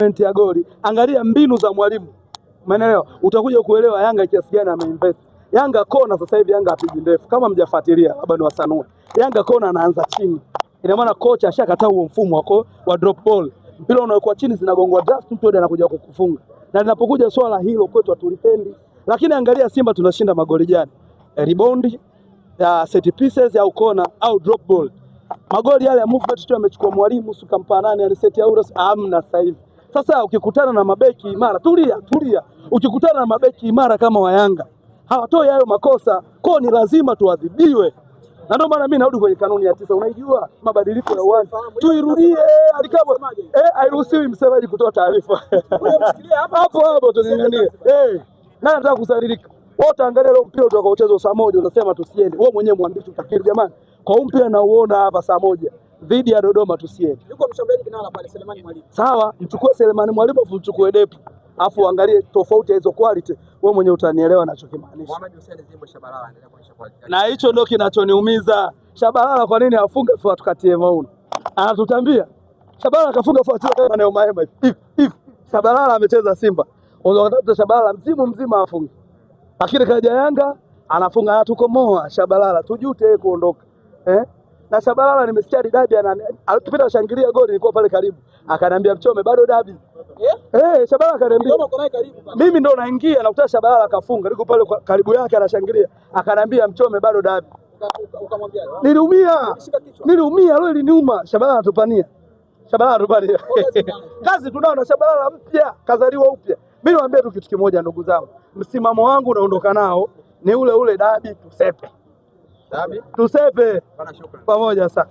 ya goli, angalia mbinu za mwalimu. Umeelewa? Utakuja kuelewa Yanga kiasi gani ameinvest. Yanga kona sasa hivi Yanga apigi ndefu. Kama mjafuatilia labda ni wasanue. Yanga kona anaanza chini. Ina maana kocha ashakataa huo mfumo wako wa drop ball. Mpira unaokuwa chini zinagongwa draft, mtu anakuja kukufunga. Na linapokuja swala hilo kwetu hatulipendi. Lakini angalia Simba tunashinda magoli gani? Rebound ya set pieces au kona au drop ball. Magoli yale ya movement tu amechukua mwalimu sukampa nani aliset ya Euros amna sasa hivi. Sasa ukikutana na mabeki imara, tulia. Ukikutana na mabeki imara kama wa Yanga, hawatoi hayo makosa, kwa ni lazima tuadhibiwe. Na ndio maana mimi narudi kwenye kanuni ya 9. Unaijua mabadiliko ya uwanja. Tuirudie alikabo. Hairuhusiwi msemaji kutoa taarifa. Hapo tuninganie. Na nataka kusaririka. Wote angalia leo mpira utakaochezwa saa 1 unasema tusiende. Wewe mwenyewe mwandishi utakiri jamani. Kwa mpira nauona hapa saa 1 dhidi ya Dodoma tusiende. Yuko mshambuliaji kinara pale Selemani Mwalimu. Sawa, mchukue Selemani Mwalimu afu mchukue Depu. Afu angalie tofauti ya hizo quality, wewe mwenyewe utanielewa ninachokimaanisha. Mohamed Hussein Zimbo Shabalala anaendelea kuonyesha quality. Na hicho ndio kinachoniumiza. Shabalala kwa nini afunge kwa tukatie mauna? Anatutambia. Shabalala kafunga kwa kama na Maema hivi. Shabalala amecheza Simba. Unataka Shabalala msimu mzima afunge. Lakini kaja Yanga anafunga na tukomoa Shabalala. Tujute yeye kuondoka. Na Shabalala nimesikia dabi alipita shangilia goli nilikuwa pale karibu. Akaniambia Mchome bado dabi. Shabalala akaniambia. Mimi ndo naingia nakuta Shabalala kafunga. Niko pale karibu yake anashangilia. Akaniambia Mchome bado dabi. Ukamwambia? Niliumia leo iliniuma. Shabalala atupania. Kazi tunao na Shabalala mpya, kazaliwa upya. Mimi niwaambie tu kitu kimoja ndugu zangu. Msimamo wangu naondoka nao ni ule dabi tusepe. Dabi? Tusepe. Bana shukrani. Pamoja sana.